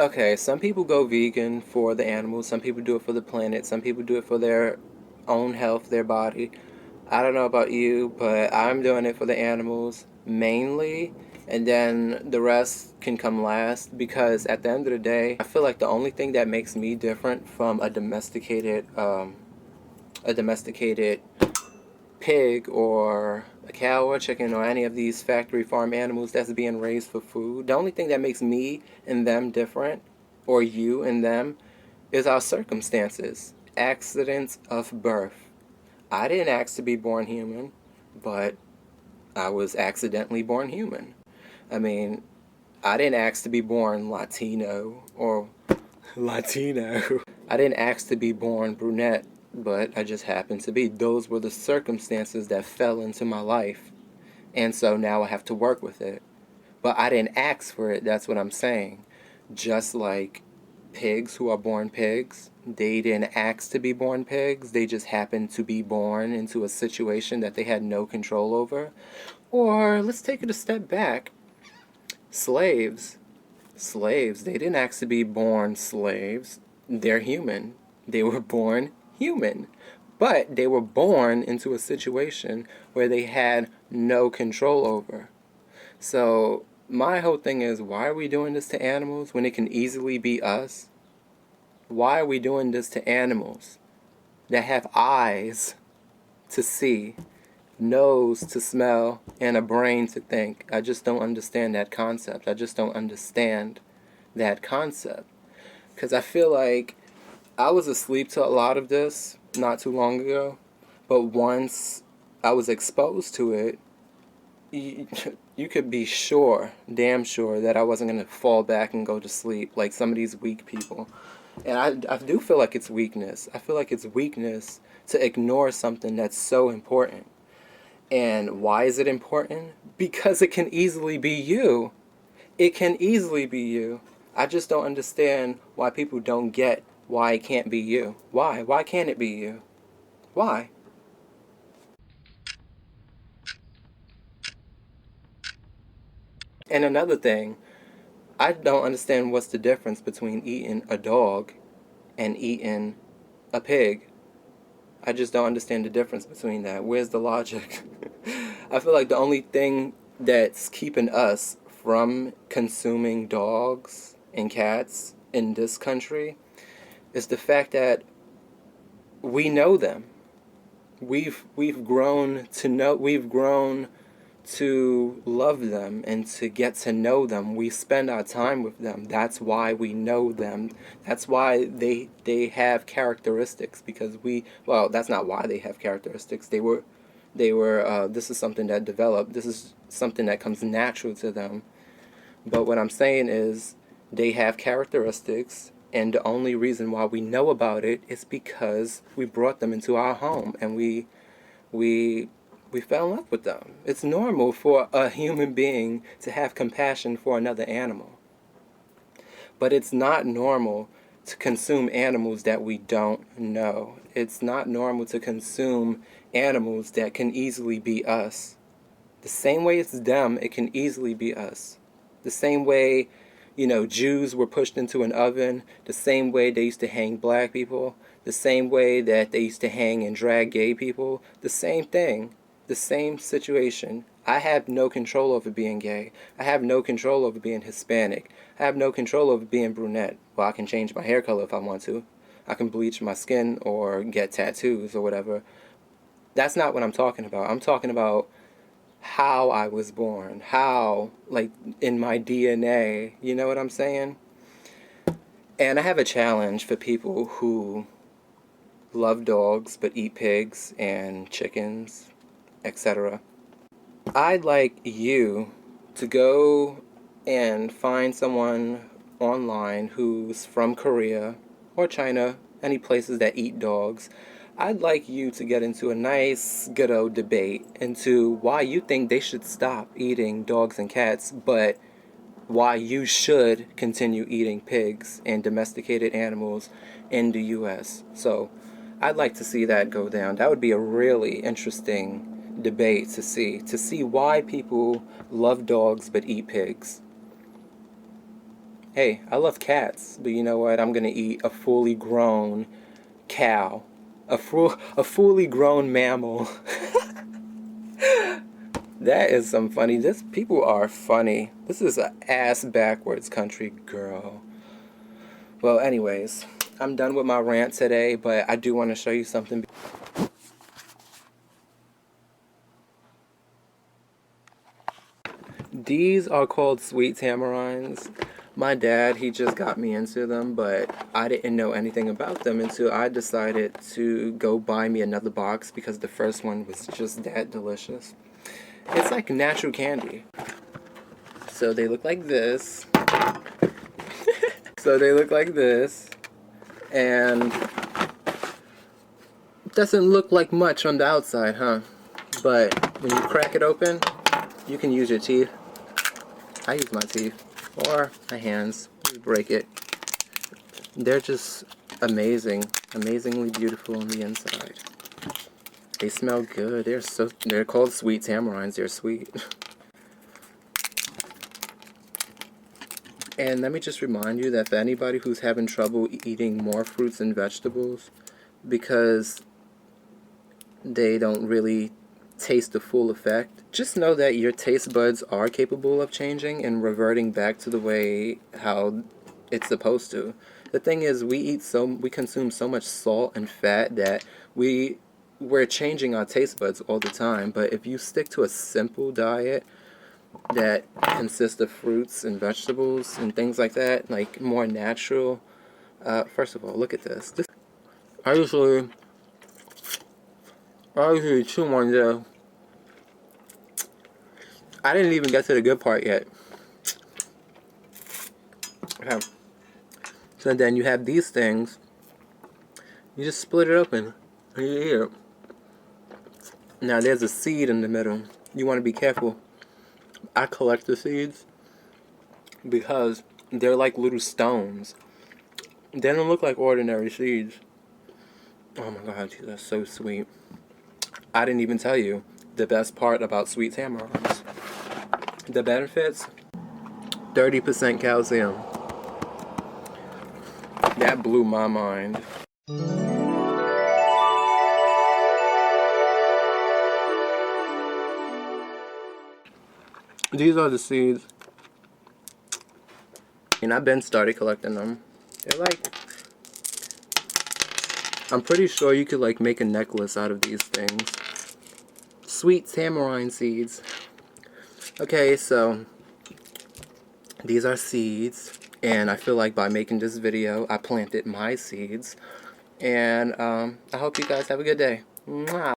Okay, some people go vegan for the animals, some people do it for the planet, some people do it for their own health, their body. I don't know about you, but I'm doing it for the animals mainly, and then the rest can come last because at the end of the day, I feel like the only thing that makes me different from a domesticated pig or a cow or chicken or any of these factory farm animals that's being raised for food, the only thing that makes me and them different, or you and them, is our circumstances, accidents of birth. I didn't ask to be born human, but I was accidentally born human. I mean, I didn't ask to be born Latino or Latino. I didn't ask to be born brunette, but I just happened to be. Those were the circumstances that fell into my life. And so now I have to work with it. But I didn't ask for it, that's what I'm saying. Just like pigs who are born pigs, they didn't ask to be born pigs, they just happened to be born into a situation that they had no control over. Or let's take it a step back. Slaves. Slaves, they didn't ask to be born slaves. They're human. They were born human. But they were born into a situation where they had no control over. So my whole thing is, why are we doing this to animals when it can easily be us? Why are we doing this to animals that have eyes to see, nose to smell, and a brain to think? I just don't understand that concept. I just don't understand that concept. Because I feel like I was asleep to a lot of this not too long ago, but once I was exposed to it, you could be sure, damn sure, that I wasn't going to fall back and go to sleep like some of these weak people. And I do feel like it's weakness. I feel like it's weakness to ignore something that's so important. And why is it important? Because it can easily be you. It can easily be you. I just don't understand why people don't get why it can't be you. Why? Why can't it be you? Why? And another thing, I don't understand what's the difference between eating a dog and eating a pig. I just don't understand the difference between that. Where's the logic? I feel like the only thing that's keeping us from consuming dogs and cats in this country is the fact that we know them. We've grown to know, we've grown to love them and to get to know them. We spend our time with them. That's why we know them. That's why they have characteristics, because well, that's not why they have characteristics. This is something that developed. This is something that comes natural to them. But what I'm saying is they have characteristics, and the only reason why we know about it is because we brought them into our home and we fell in love with them. It's normal for a human being to have compassion for another animal. But it's not normal to consume animals that we don't know. It's not normal to consume animals that can easily be us. The same way it's them, it can easily be us. The same way, Jews were pushed into an oven, the same way they used to hang black people, the same way that they used to hang and drag gay people, the same thing. The same situation. I have no control over being gay. I have no control over being Hispanic. I have no control over being brunette. Well, I can change my hair color if I want to. I can bleach my skin or get tattoos or whatever. That's not what I'm talking about. I'm talking about how I was born. How, like, in my DNA. You know what I'm saying? And I have a challenge for people who love dogs but eat pigs and chickens, etc. I'd like you to go and find someone online who's from Korea or China, any places that eat dogs. I'd like you to get into a nice, good old debate into why you think they should stop eating dogs and cats, but why you should continue eating pigs and domesticated animals in the U.S. So I'd like to see that go down. That would be a really interesting debate to see why people love dogs but eat pigs. Hey, I love cats, but you know what? I'm gonna eat a fully grown cow. A fully grown mammal. That is some funny. People are funny. This is a ass backwards country girl. Well, anyways, I'm done with my rant today, but I do want to show you something. These are called sweet tamarines. My dad, he just got me into them, but I didn't know anything about them until I decided to go buy me another box because the first one was just that delicious. It's like natural candy. So they look like this. So they look like this. And it doesn't look like much on the outside, huh? But when you crack it open, you can use your teeth. I use my teeth or my hands. Just break it. They're just amazing. Amazingly beautiful on the inside. They smell good. They're called sweet tamarines. They're sweet. And let me just remind you that for anybody who's having trouble eating more fruits and vegetables because they don't really taste the full effect, just know that your taste buds are capable of changing and reverting back to the way how it's supposed to. The thing is, we consume so much salt and fat that we're changing our taste buds all the time. But if you stick to a simple diet that consists of fruits and vegetables and things like that, like more natural. First of all, look at this. I usually chew one day. I didn't even get to the good part yet. Okay. So then you have these things. You just split it open and you eat it. Now there's a seed in the middle. You want to be careful. I collect the seeds because they're like little stones. They don't look like ordinary seeds. Oh my god, these are so sweet. I didn't even tell you the best part about sweet tamarins. The benefits, 30% calcium. That blew my mind. These are the seeds. And I've been started collecting them. They're like, I'm pretty sure you could like make a necklace out of these things. Sweet tamarine seeds. Okay, so these are seeds, and I feel like by making this video, I planted my seeds. And I hope you guys have a good day. Mwah.